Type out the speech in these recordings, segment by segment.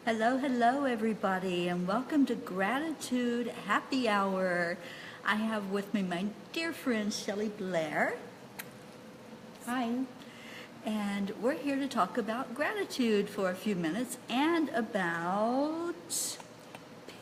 Hello, hello, everybody, and welcome to Gratitude Happy Hour. I have with me my dear friend Shelli Blair, Hi. and we're here to talk about gratitude for a few minutes and about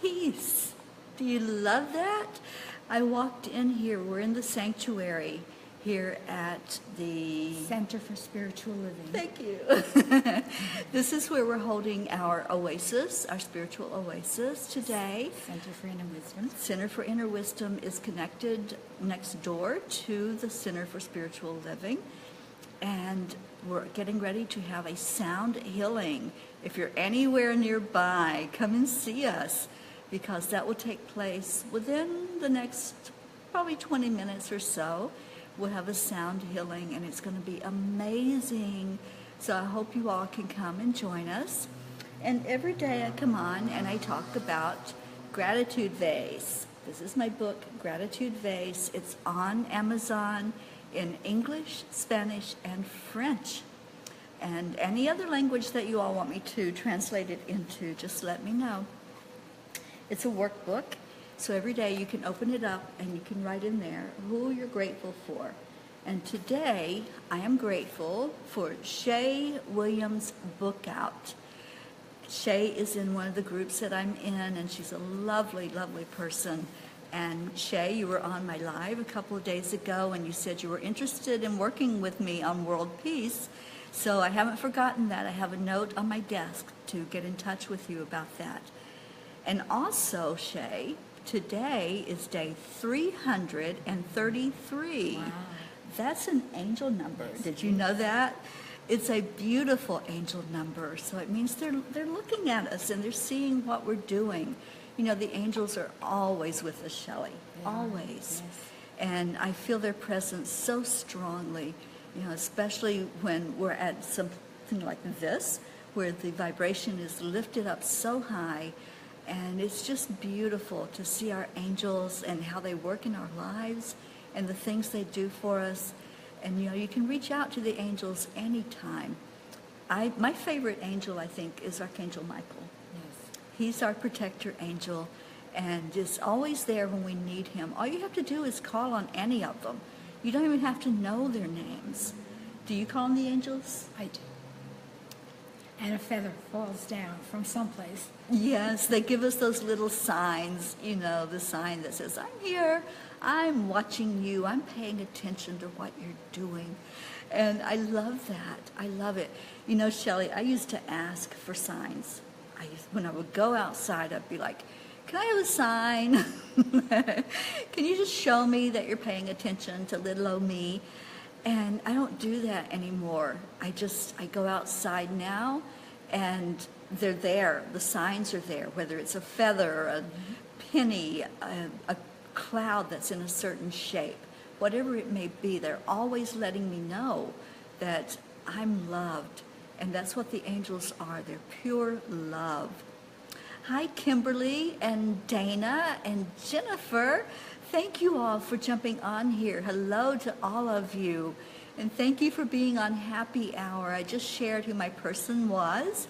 peace. Do you love that? I walked in here, we're in the sanctuary here at the Center for Spiritual Living. Thank you. This is where we're holding our oasis, our spiritual oasis today. Center for Inner Wisdom. Center for Inner Wisdom is connected next door to the Center for Spiritual Living. And we're getting ready to have a sound healing. If you're anywhere nearby, come and see us, because that will take place within the next probably 20 minutes or so. We'll have a sound healing, and it's going to be amazing. So I hope you all can come and join us. And every day I come on and I talk about Gratitude Vase. This is my book, Gratitude Vase. It's on Amazon in English, Spanish, and French. And any other language that you all want me to translate it into, just let me know. It's a workbook. So every day you can open it up and you can write in there who you're grateful for. And today I am grateful for Shay Williams' book out. Shay is in one of the groups that I'm in, and she's a lovely, lovely person. And Shay, you were on my live a couple of days ago, and you said you were interested in working with me on world peace. So I haven't forgotten that. I have a note on my desk to get in touch with you about that. And also, Shay, today is day 333. Wow. That's an angel number. Did you know that? It's a beautiful angel number. So it means they're looking at us and they're seeing what we're doing. You know, the angels are always with us, Shelli. Always. Yes. And I feel their presence so strongly, you know, especially when we're at something like this, where the vibration is lifted up so high. And it's just beautiful to see our angels and how they work in our lives and the things they do for us. And, you know, you can reach out to the angels anytime. My favorite angel, I think, is Archangel Michael. Yes. He's our protector angel and is always there when we need him. All you have to do is call on any of them. You don't even have to know their names. Do you call on the angels? I do. And a feather falls down from someplace. Yes, they give us those little signs, you know, the sign that says, I'm here, I'm watching you, I'm paying attention to what you're doing. And I love that. I love it. You know, Shelli, I used to ask for signs. When I would go outside, I'd be like, can I have a sign? Can you just show me that you're paying attention to little old me? And I don't do that anymore. I go outside now, and they're there. The signs are there, whether it's a feather, a penny, a cloud that's in a certain shape. Whatever it may be, they're always letting me know that I'm loved. And that's what the angels are. They're pure love. Hi, Kimberly and Dana and Jennifer. Thank you all for jumping on here. Hello to all of you. And thank you for being on Happy Hour. I just shared who my person was.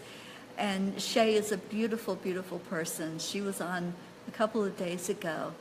And Shay is a beautiful, beautiful person. She was on a couple of days ago.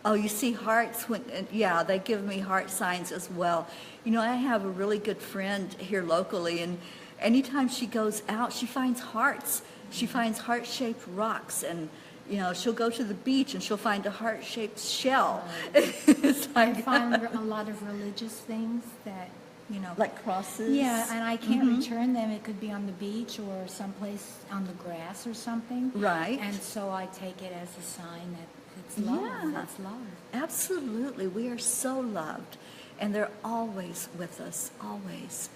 Oh, you see hearts? Yeah, they give me heart signs as well. You know, I have a really good friend here locally, and anytime she goes out, she finds hearts. She finds heart-shaped rocks, and you know, she'll go to the beach and she'll find a heart-shaped shell. It's like I find a lot of religious things that, you know. like crosses. Yeah, and I can't return them. It could be on the beach or someplace on the grass or something. Right. And so I take it as a sign that it's love. Yeah. That's love. Absolutely. We are so loved. And they're always with us, always.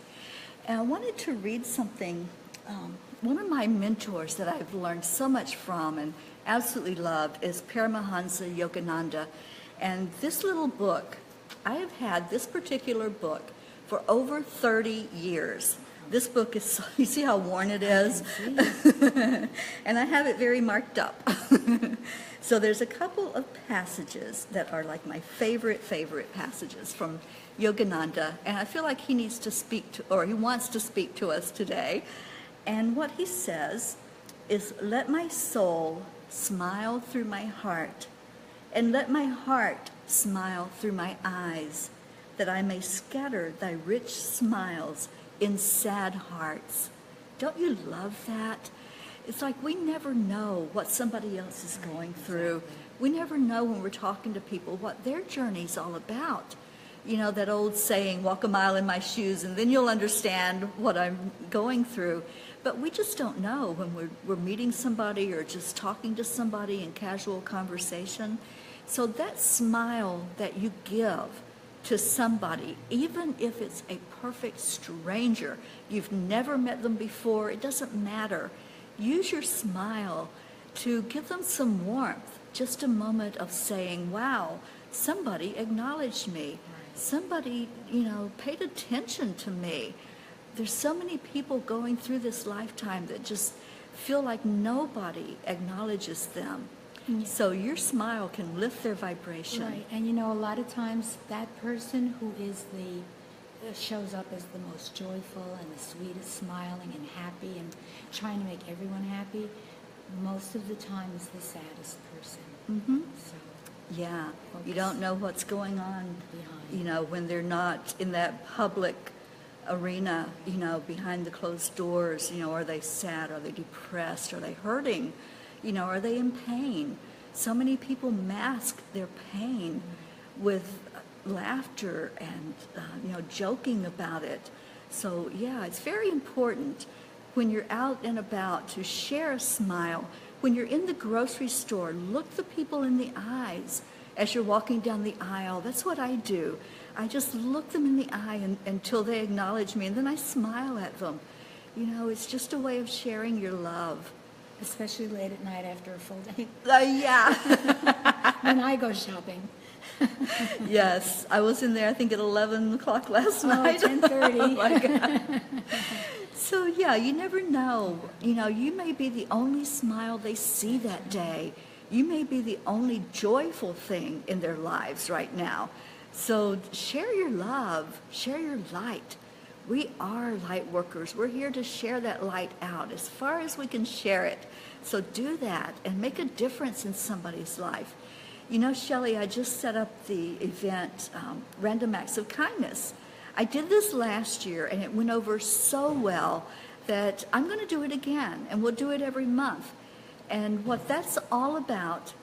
And I wanted to read something. One of my mentors that I've learned so much from and absolutely loved is Paramahansa Yogananda. And this little book, I have had this particular book for over 30 years. This book is, you see how worn it is? And I have it very marked up. So there's a couple of passages that are like my favorite passages from Yogananda. And I feel like he needs to speak to, or he wants to speak to us today. And what he says is, let my soul smile through my heart, and let my heart smile through my eyes, that I may scatter thy rich smiles in sad hearts. Don't you love that? It's like we never know what somebody else is going through. We never know when we're talking to people what their journey's all about. You know, that old saying, walk a mile in my shoes, and then you'll understand what I'm going through. But we just don't know when we're meeting somebody or just talking to somebody in casual conversation. So that smile that you give to somebody, even if it's a perfect stranger, you've never met them before, it doesn't matter. Use your smile to give them some warmth, just a moment of saying, wow, somebody acknowledged me. Somebody, paid attention to me. There's so many people going through this lifetime that just feel like nobody acknowledges them. So your smile can lift their vibration. Right, and a lot of times that person who is shows up as the most joyful and the sweetest, smiling and happy and trying to make everyone happy, most of the time is the saddest person. Mm-hmm. So yeah, you don't know what's going on behind. When they're not in that public arena, behind the closed doors. Are they sad? Are they depressed? Are they hurting? Are they in pain? So many people mask their pain with laughter and, joking about it. So, yeah, it's very important when you're out and about to share a smile. When you're in the grocery store, look the people in the eyes as you're walking down the aisle. That's what I do. I just look them in the eye until they acknowledge me, and then I smile at them. It's just a way of sharing your love. Especially late at night after a full day. Yeah. When I go shopping. Yes, I was in there, I think, at 11 o'clock last night. 10:30. Oh, my God. So, yeah, you never know. You may be the only smile they see that day. You may be the only joyful thing in their lives right now. So share your love. Share your light. We are light workers. We're here to share that light out as far as we can share it. So do that and make a difference in somebody's life. Shelli, I just set up the event, Random Acts of Kindness. I did this last year, and it went over so well that I'm going to do it again, and we'll do it every month. And what that's all about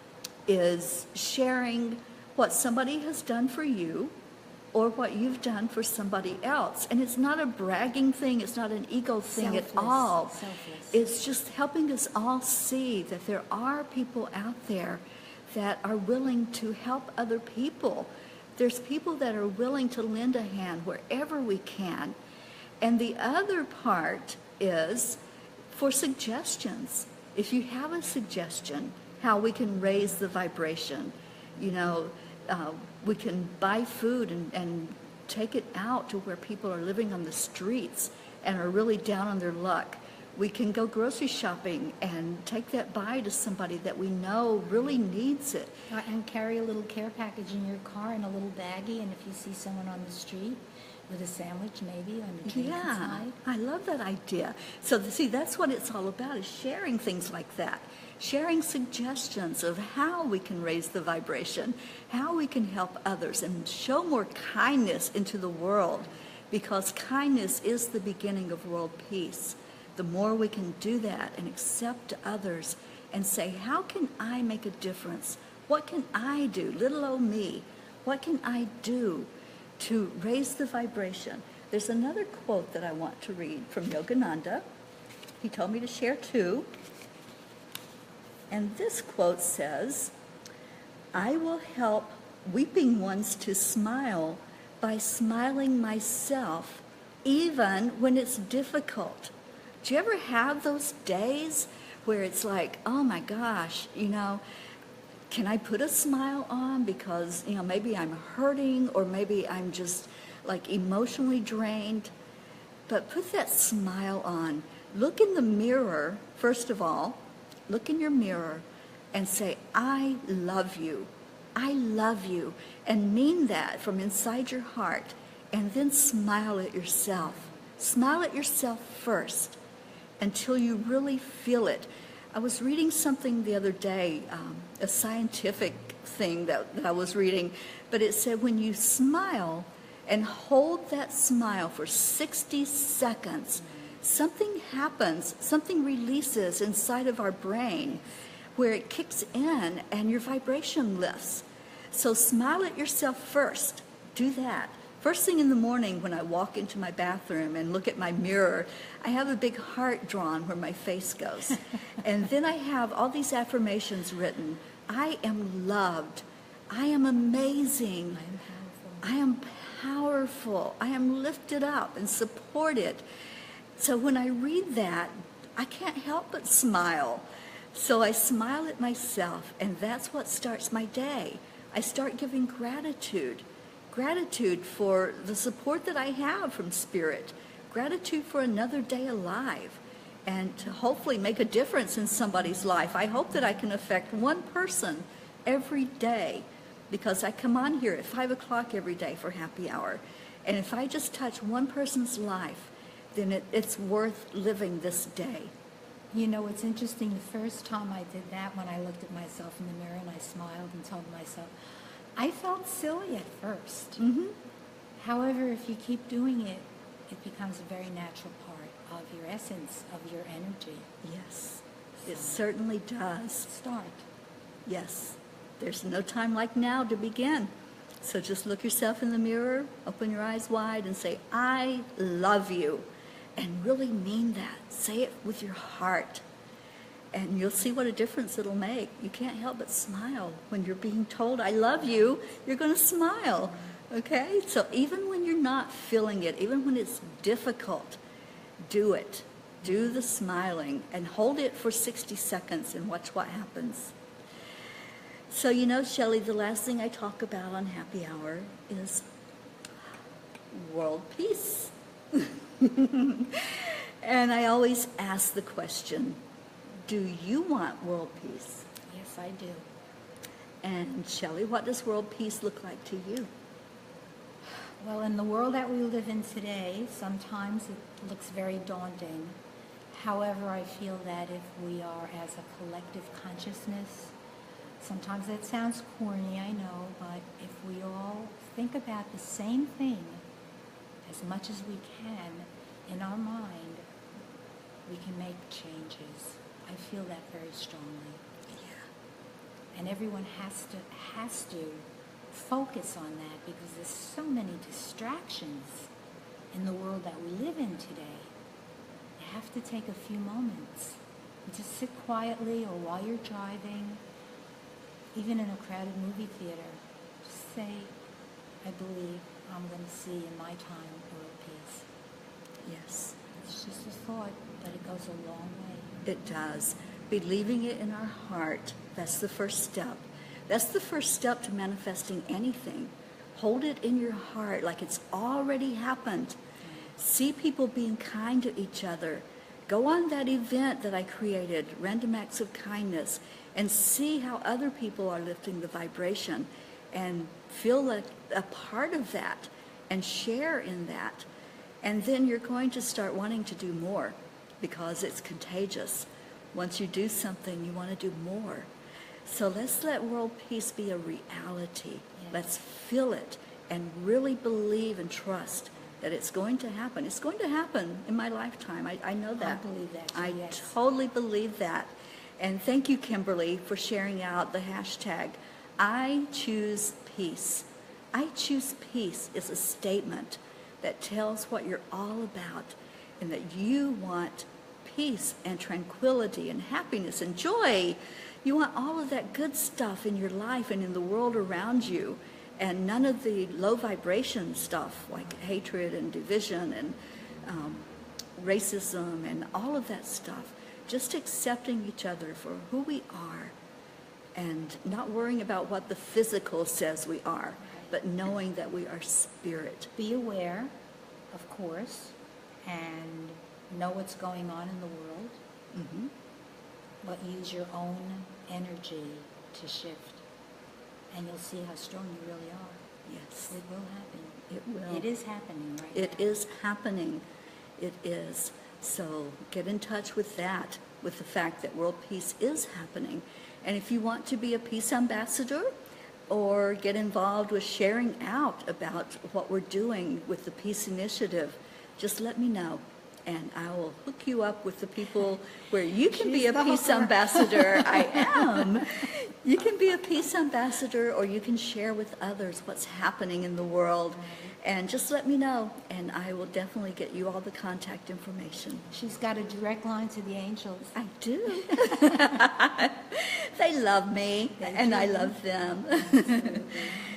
is sharing what somebody has done for you or what you've done for somebody else. And it's not a bragging thing. It's not an ego thing at all. Selfless. It's just helping us all see that there are people out there that are willing to help other people. There's people that are willing to lend a hand wherever we can. And the other part is for suggestions. If you have a suggestion, how we can raise the vibration, we can buy food and take it out to where people are living on the streets and are really down on their luck. We can go grocery shopping and take that buy to somebody that we know really needs it. And carry a little care package in your car in a little baggie, and if you see someone on the street with a sandwich maybe on the drink inside. I love that idea. So see, that's what it's all about, is sharing things like that. Sharing suggestions of how we can raise the vibration, how we can help others and show more kindness into the world, because kindness is the beginning of world peace. The more we can do that and accept others and say, how can I make a difference? What can I do? Little old me. What can I do to raise the vibration? There's another quote that I want to read from Yogananda. He told me to share two. And this quote says, I will help weeping ones to smile by smiling myself, even when it's difficult. Do you ever have those days where it's like, oh my gosh, can I put a smile on because, maybe I'm hurting or maybe I'm just like emotionally drained? But put that smile on. Look in the mirror, first of all. Look in your mirror and say, I love you. I love you. And mean that from inside your heart. And then smile at yourself. Smile at yourself first. until you really feel it. I was reading something the other day, a scientific thing that I was reading, but it said when you smile and hold that smile for 60 seconds, something happens, something releases inside of our brain where it kicks in and your vibration lifts. So smile at yourself first. Do that. First thing in the morning when I walk into my bathroom and look at my mirror, I have a big heart drawn where my face goes. And then I have all these affirmations written. I am loved. I am amazing. I am powerful. I am lifted up and supported. So when I read that, I can't help but smile. So I smile at myself, and that's what starts my day. I start giving gratitude. Gratitude for the support that I have from Spirit. Gratitude for another day alive. And to hopefully make a difference in somebody's life. I hope that I can affect one person every day, because I come on here at 5 o'clock every day for happy hour. And if I just touch one person's life, then it's worth living this day. You know, it's interesting, the first time I did that, when I looked at myself in the mirror and I smiled and told myself, I felt silly at first. Mm-hmm. However, if you keep doing it, it becomes a very natural part of your essence, of your energy. Yes, it certainly does. Start. Yes, there's no time like now to begin. So just look yourself in the mirror, open your eyes wide and say, I love you. And really mean that. Say it with your heart. And you'll see what a difference it'll make. You can't help but smile. When you're being told, I love you, you're going to smile. Okay? So even when you're not feeling it, even when it's difficult, do it. Do the smiling and hold it for 60 seconds and watch what happens. So, you know, Shelli, the last thing I talk about on Happy Hour is world peace. And I always ask the question, do you want world peace? Yes, I do. And Shelli, what does world peace look like to you? Well, in the world that we live in today, sometimes it looks very daunting. However, I feel that if we are as a collective consciousness, sometimes that sounds corny, I know, but if we all think about the same thing as much as we can in our mind, we can make changes. I feel that very strongly. Yeah. And everyone has to focus on that, because there's so many distractions in the world that we live in today. You have to take a few moments and just sit quietly, or while you're driving, even in a crowded movie theater, just say, I believe I'm going to see in my time world peace. Yes. It's just a thought, but it goes a long way. It does. Believing it in our heart, that's the first step. That's the first step to manifesting anything. Hold it in your heart like it's already happened. See people being kind to each other. Go on that event that I created, Random Acts of Kindness, and see how other people are lifting the vibration, and feel like a part of that and share in that. And then you're going to start wanting to do more, because it's contagious. Once you do something, you want to do more. So let's let world peace be a reality. Yes. Let's feel it and really believe and trust that it's going to happen. It's going to happen in my lifetime. I know that. I believe that too, I yes. totally believe that. And thank you, Kimberly, for sharing out the hashtag, I choose peace. I choose peace is a statement that tells what you're all about, and that you want peace and tranquility and happiness and joy. You want all of that good stuff in your life and in the world around you, and none of the low vibration stuff like hatred and division and racism and all of that stuff. Just accepting each other for who we are, and not worrying about what the physical says we are, but knowing that we are spirit. Be aware, of course, and know what's going on in the world, Mm-hmm. but use your own energy to shift, and you'll see how strong you really are. Yes, It will happen. it will. It is happening right It now. is happening. It is. So get in touch with that, with the fact that world peace is happening. And if you want to be a peace ambassador or get involved with sharing out about what we're doing with the Peace Initiative, just let me know. And I will hook you up with the people where you can be a peace ambassador. I am. You can be a peace ambassador, or you can share with others what's happening in the world. And just let me know, and I will definitely get you all the contact information. She's got a direct line to the angels. I do. They love me, and I love them.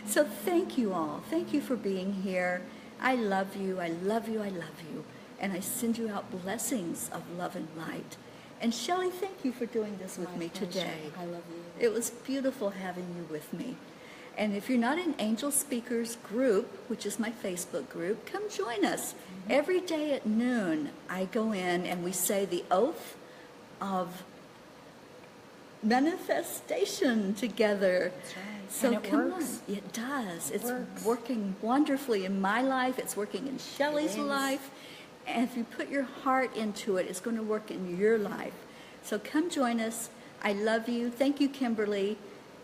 So thank you all. Thank you for being here. I love you. I love you. I love you. And I send you out blessings of love and light. And Shelli, thank you for doing this with me today. I love you. It was beautiful having you with me. And if you're not in Angel Speakers group, which is my Facebook group, come join us. Every day at noon, I go in and we say the oath of manifestation together. That's right. So And it come works. on. It does. It's works. working wonderfully in my life. It's working in Shelli's is. life. And if you put your heart into it, it's going to work in your life. So come join us. I love you. Thank you, Kimberly.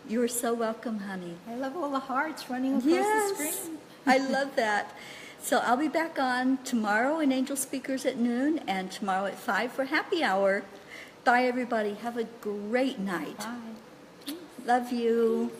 You are so welcome, honey. I love all the hearts running across the screen. I love that. So I'll be back on tomorrow in Angel Speakers at noon and tomorrow at 5 for happy hour. Bye, everybody. Have a great night. Bye. Love you.